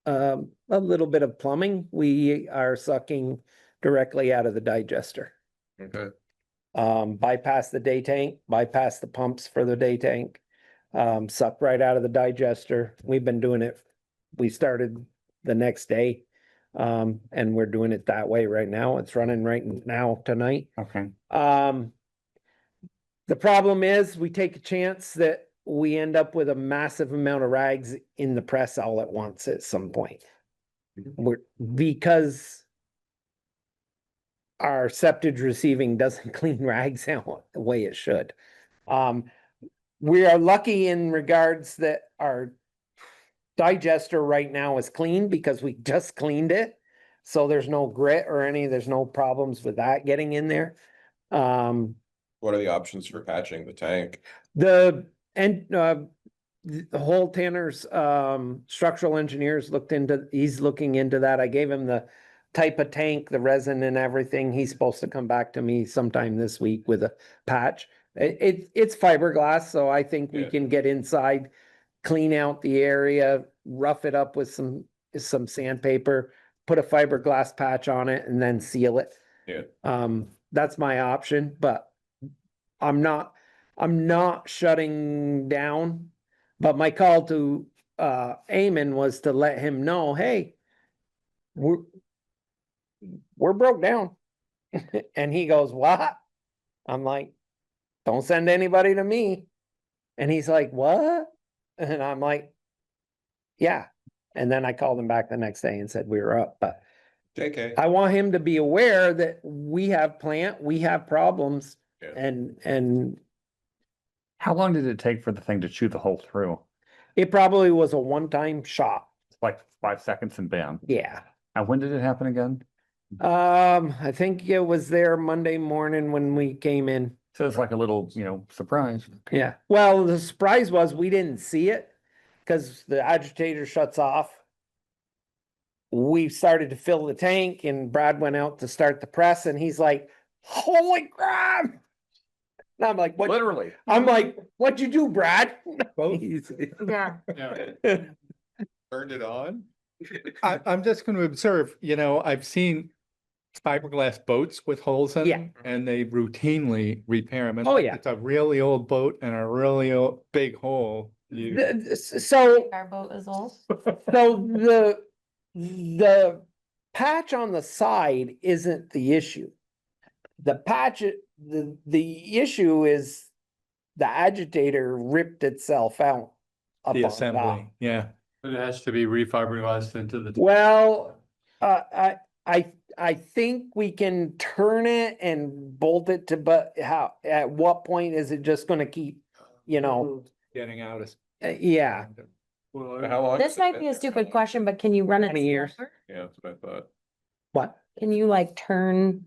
a little bit of plumbing, we are sucking directly out of the digester. Okay. Bypass the day tank, bypass the pumps for the day tank, suck right out of the digester. We've been doing it. We started the next day. And we're doing it that way right now. It's running right now tonight. Okay. The problem is we take a chance that we end up with a massive amount of rags in the press all at once at some point. Because our septage receiving doesn't clean rags out the way it should. We are lucky in regards that our digester right now is clean because we just cleaned it. So there's no grit or there's no problems with that getting in there. What are the options for patching the tank? The whole Tanner's structural engineers he's looking into that. I gave him the type of tank, the resin and everything. He's supposed to come back to me sometime this week with a patch. It's fiberglass, so I think we Yeah. can get inside, clean out the area, rough it up with some sandpaper, put a fiberglass patch on it and then seal it. Yeah. That's my option, but I'm not shutting down, but my call to Eamon was to let him know, hey, we're broke down. And he goes, what? I'm like, don't send anybody to me. And he's like, what? And I'm like, yeah. And then I called him back the next day and said we were up, but JK. I want him to be aware that we have problems. Yeah. And How long did it take for the thing to chew the hole through? it probably was a one-time shot. Like 5 seconds and bam. Yeah. And when did it happen again? I think it was there Monday morning when we came in. So it's like a little, surprise. Yeah. Well, the surprise was we didn't see it because the agitator shuts off. We started to fill the tank and Brad went out to start the press and he's like, holy crap. And I'm like, what? Literally. I'm like, what'd you do, Brad? Both. Yeah. Turned it on? I'm just gonna observe, I've seen fiberglass boats with holes in Yeah. them and they routinely repair them. Oh, yeah. It's a really old boat and a really big hole. So Our boat is old. So the patch on the side isn't the issue. The patch, the issue is the agitator ripped itself out up The on top. assembly, yeah. It has to be refiberglassed into the. Well, I think we can turn it and bolt it to, but at what point is it just gonna keep, Getting out is. yeah. Well, How long? This has it might been be a there? stupid question, but can you run it 20 years. slower? Yeah, that's what I thought. What? Can you like turn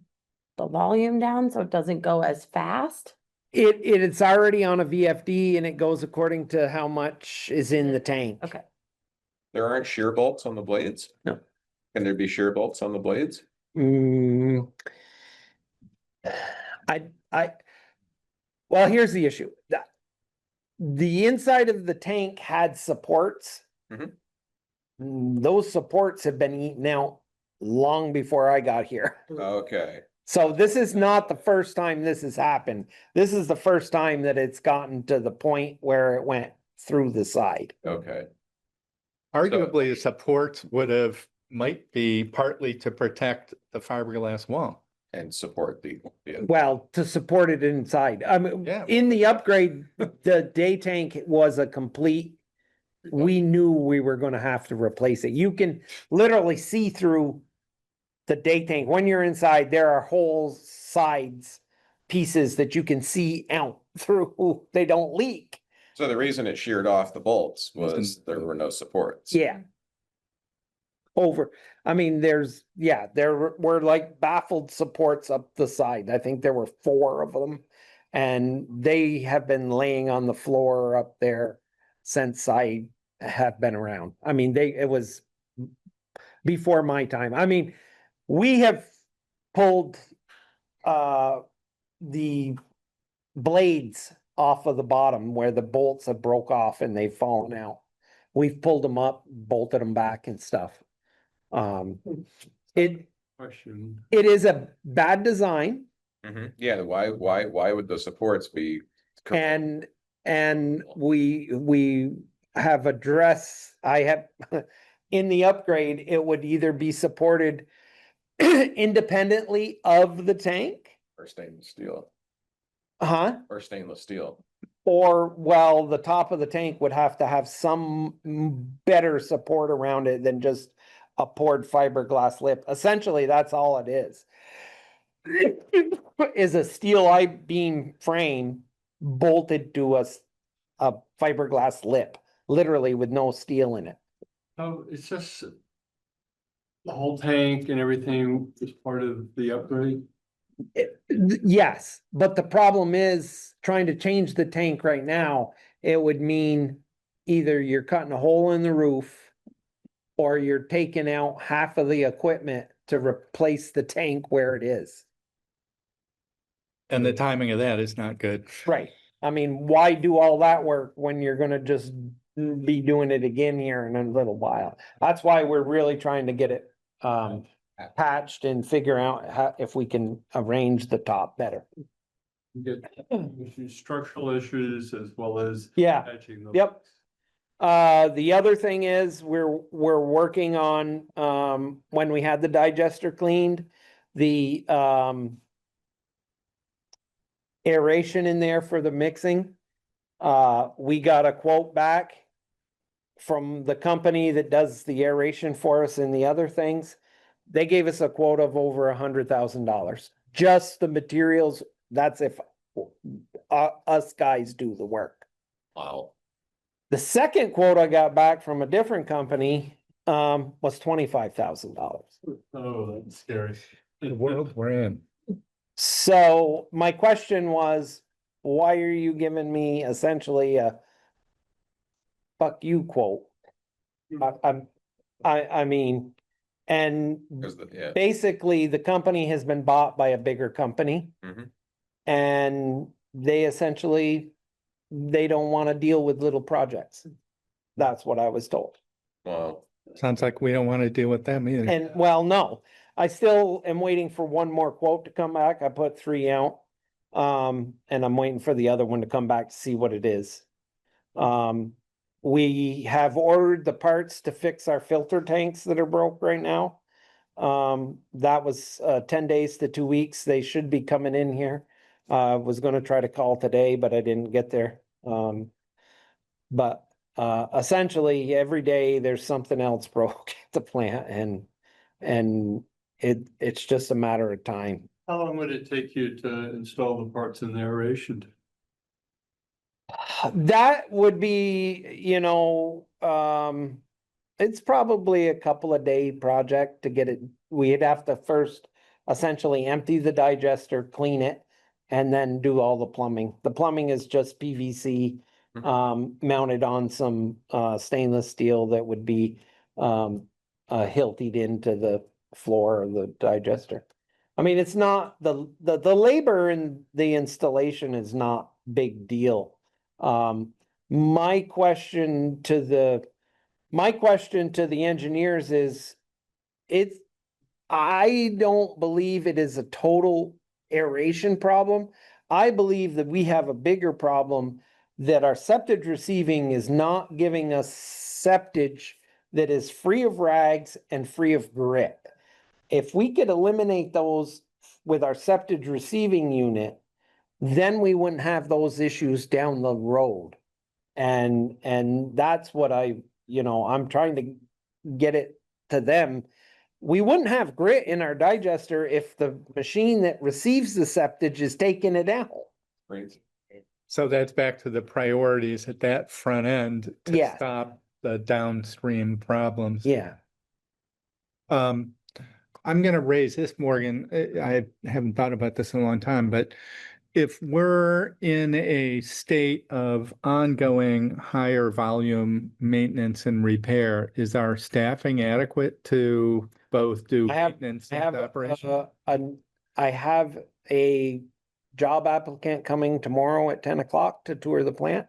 the volume down so it doesn't go as fast? It's already on a VFD and it goes according to how much is in the tank. Okay. There aren't shear bolts on the blades? No. Can there be shear bolts on the blades? Mm. Well, here's the issue. The inside of the tank had supports. Mhm. Those supports have been eaten out long before I got here. Okay, So this is not the first time this has happened. This is the first time that it's gotten to the point where it went through the side. okay. Arguably, the supports might be partly to protect the fiberglass wall. And support the, yeah. Well, to support it inside. I mean, Yeah. in the upgrade, the day tank was a complete. We knew we were gonna have to replace it. You can literally see through the day tank. When you're inside, there are whole sides pieces that you can see out through. They don't leak. So the reason it sheared off the bolts was there were no supports. Yeah. I mean, there were like baffled supports up the side. I think there were 4 of them. And they have been laying on the floor up there since I have been around. I mean, it was before my time. I mean, we have pulled the blades off of the bottom where the bolts have broke off and they've fallen out. We've pulled them up, bolted them back and stuff. It is a bad design Mhm. Yeah, why would the supports be? and we have addressed, I have in the upgrade, it would either be supported independently of the tank. Or stainless steel, Huh? or stainless steel. Or, well, the top of the tank would have to have some better support around it than just a poured fiberglass lip. Essentially, that's all it is. Is a steel I-beam frame bolted to a fiberglass lip, literally with no steel in it. Oh, it's just. The whole tank and everything is part of the upgrade. Yes, but the problem is trying to change the tank right now, it would mean either you're cutting a hole in the roof or you're taking out half of the equipment to replace the tank where it is. And the timing of that is not good. Right. I mean, why do all that work when you're gonna just be doing it again here in a little while? That's why we're really trying to get it patched and figure out how, if we can arrange the top better. You get structural issues as well as. Yeah. Patching them. Yep. The other thing is we're working on, when we had the digester cleaned, the, aeration in there for the mixing. We got a quote back from the company that does the aeration for us and the other things. They gave us a quote of over $100,000. Just the materials, that's if us guys do the work. Wow. The second quote I got back from a different company was $25,000. Oh, that's scary. The world we're in. So my question was, why are you giving me essentially a fuck you quote? I mean, and Yeah. basically the company has been bought by a bigger company. Mhm. And they essentially, they don't want to deal with little projects. That's what I was told. Wow. Sounds like we don't want to deal with them either. And well, no, I still am waiting for one more quote to come back. I put 3 out. And I'm waiting for the other one to come back to see what it is. We have ordered the parts to fix our filter tanks that are broke right now. That was 10 days to 2 weeks. They should be coming in here. Was gonna try to call today, but I didn't get there. But essentially every day there's something else broke at the plant and it's just a matter of time. How long would it take you to install the parts in the aeration? That would be, it's probably a couple of day project to get it. We'd have to first essentially empty the digester, clean it, and then do all the plumbing. The plumbing is just PVC, mounted on some stainless steel that would be hilted into the floor of the digester. I mean, it's not the labor in the installation is not big deal. My question to the engineers is, I don't believe it is a total aeration problem. I believe that we have a bigger problem, that our septic receiving is not giving us septage that is free of rags and free of grit. If we could eliminate those with our septic receiving unit, then we wouldn't have those issues down the road. And that's what I'm trying to get it to them. We wouldn't have grit in our digester if the machine that receives the septage is taking it out. Great. So that's back to the priorities at that front end to Yeah. stop the downstream problems. Yeah. I'm gonna raise this, Morgan. I haven't thought about this in a long time, but if we're in a state of ongoing higher volume maintenance and repair, is our staffing adequate to both do I have- maintenance I and have, operation? I have a job applicant coming tomorrow at 10 o'clock to tour the plant.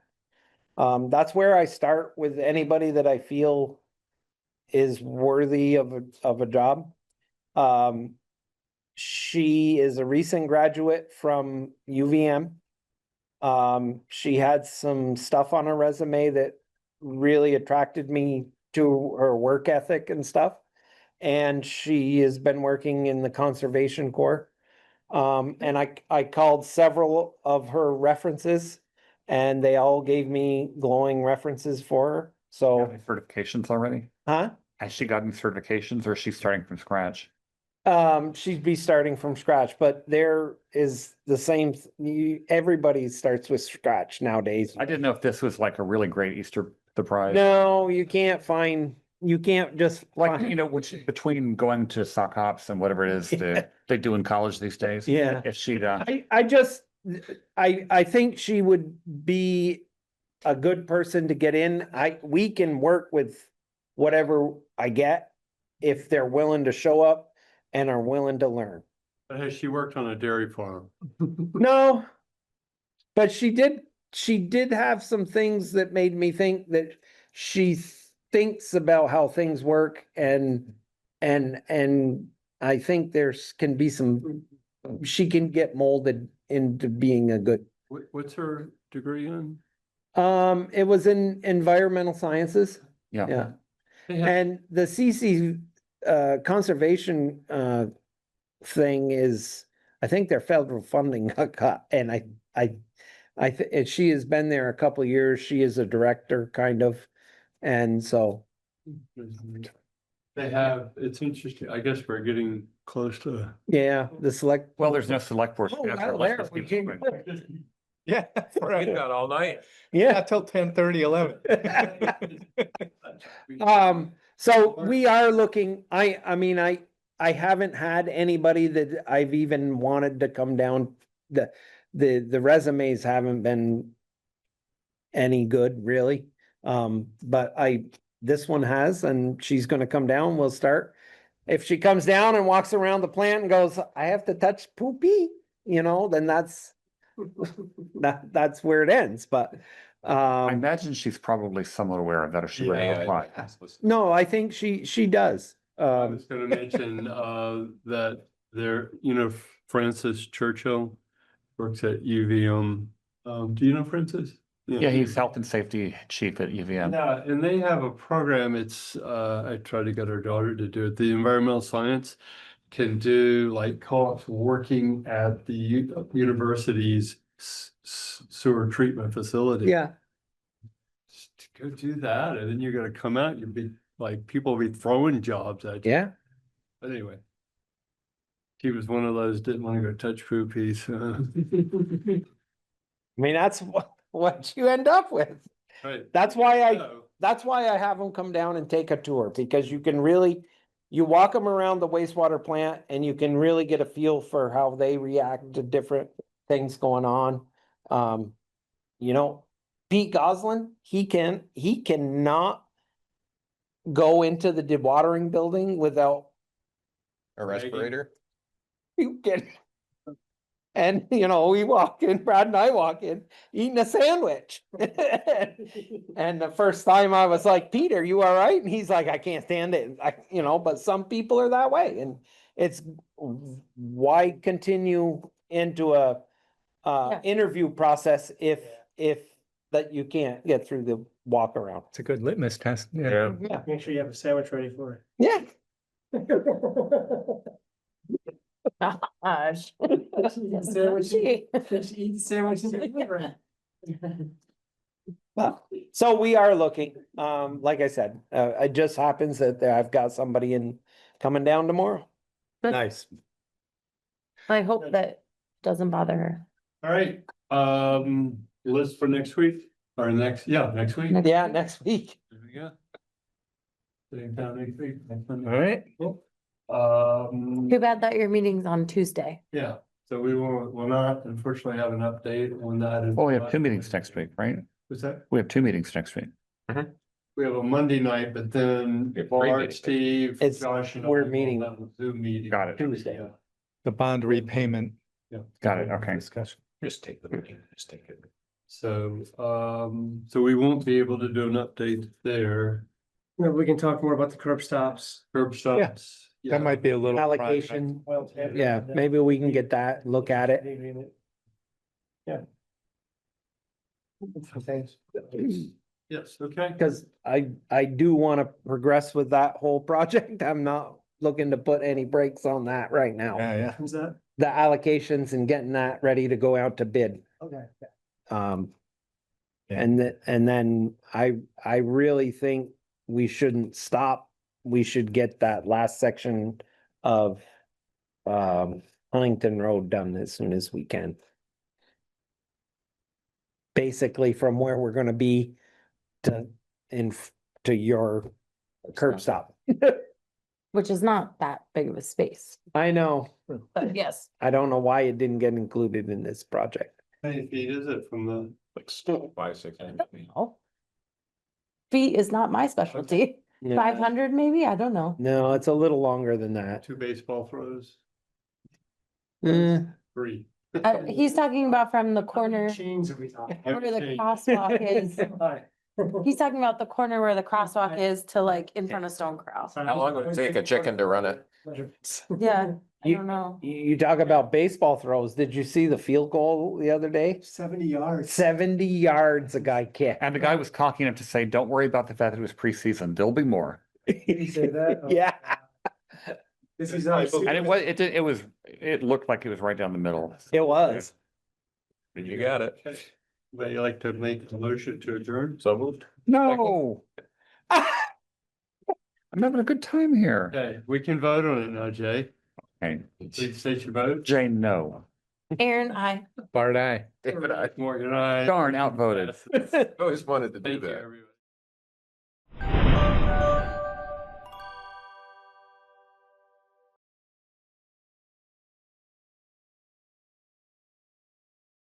That's where I start with anybody that I feel is worthy of a job. She is a recent graduate from UVM. She had some stuff on her resume that really attracted me to her work ethic and stuff. And she has been working in the Conservation Corps. And I called several of her references and they all gave me glowing references for her. So, Any certifications already? huh? Has she gotten certifications or is she starting from scratch? She'd be starting from scratch, but there is the same, everybody starts with scratch nowadays. I didn't know if this was like a really great Easter surprise. No, you can't just Like, find, which between going to sock hops and whatever it is that they do in college these days. yeah. If she'd, I think she would be a good person to get in. We can work with whatever I get if they're willing to show up and are willing to learn. Has she worked on a dairy farm? No, but she did have some things that made me think that she thinks about how things work and I think can be she can get molded into being a good. What's her degree in? It was in environmental sciences. yeah. Yeah. They have- And the CC conservation thing is, I think their federal funding got cut, and she has been there a couple of years. She is a director kind of, and so They have, it's interesting. I guess we're getting close to. yeah, the select. Well, there's no select board. Oh, That's wow, right. Let's there just we keep can- moving. Yeah, right. Been out all night. Yeah. Till 10:30, 11. So we are looking, I mean, I haven't had anybody that I've even wanted to come down. The resumes haven't been any good, really. But this one has, and she's gonna come down, we'll start. If she comes down and walks around the plant and goes, I have to touch poopy, then that's where it ends, but I imagine she's probably somewhat aware of that or she would have applied. No, I think she does. I was gonna mention, that there, Francis Churchill works at UVM. Do you know Francis? Yeah, he's health and safety chief at UVM. Yeah, and they have a program, I tried to get our daughter to do it, the environmental science can do like co-ops working at the university's sewer treatment facility. Yeah, Just go do that, and then you're gonna come out, you'll be like, people will be throwing jobs at you. yeah. But anyway. He was one of those, didn't want to go touch poopies. I mean, that's what you end up with. Right. That's why I So, That's why I have them come down and take a tour, because you can really, you walk them around the wastewater plant and you can really get a feel for how they react to different things going on. You know, Pete Goslin, he cannot go into the dewatering building without A respirator? you get. And, we walk in, Brad and I walk in, eating a sandwich. And the first time I was like, Peter, you all right? And he's like, I can't stand it. But some people are that way, and it's why continue into a Yeah. interview process if that you can't get through the walk around. It's a good litmus test. Yeah. Yeah. Make sure you have a sandwich ready for Yeah. it. Gosh. Sandwich. Gee. Eat sandwiches. Well, so we are looking, like I said, it just happens that I've got somebody coming down tomorrow. Nice. I hope that doesn't bother her. all right, list for next week, or next week. Next Yeah, next week. There we go. Sitting down next week. All right. Cool. Too bad that your meeting's on Tuesday. Yeah, so we will not unfortunately have an update on that. Well, we have 2 meetings next week, right? What's that? We have 2 meetings next week. We have a Monday night, but then We have 3 Bart, meetings. Steve, It's- Josh and. we're I will meeting have a Zoom meeting. Got it. Tuesday. Yeah. The bond repayment Got it, okay. discussion. Just take the meeting, just take it. So, so we won't be able to do an update there. We can talk more about the curb stops. Curb stops. That might be a little. Allocation, Oil tank. yeah, maybe we can get that, look at it. Yeah. Thanks. Yes, okay. Cause I do wanna progress with that whole project. I'm not looking to put any brakes on that right now. Yeah. Who's that? The allocations and getting that ready to go out to bid. Okay. Yeah. And then I really think we shouldn't stop. We should get that last section of Huntington Road done as soon as we can. Basically from where we're gonna be to your curb stop. Which is not that big of a space, I know, but yes. I don't know why it didn't get included in this project. How many feet is it from the? Like 5, 6. Oh. Feet is not my specialty. 500 maybe, I don't know. No, it's a little longer than that. 2 baseball throws? Eh, 3. He's talking about from the corner Chains are we talking? where the crosswalk is. He's talking about the corner where the crosswalk is to like in front of Stone Crow. How long would it take a chicken to run it? Yeah, I You- don't know. You talk about baseball throws. Did you see the field goal the other day? 70 yards. 70 yards a guy kicked. And the guy was cocky enough to say, don't worry about the fact that it was preseason, there'll be more. Did he say that? Oh. Yeah. This is not. And it looked like it was right down the middle. It was. You got it. Would you like to make a motion to adjourn? So moved. No. I'm having a good time here. Okay, we can vote on it now, Jay. Okay, Please state your vote. Jane, no. Aaron, I. Bart, aye. David, I Morgan, I. Darn, outvoted. always wanted to do Thank you, that. everyone.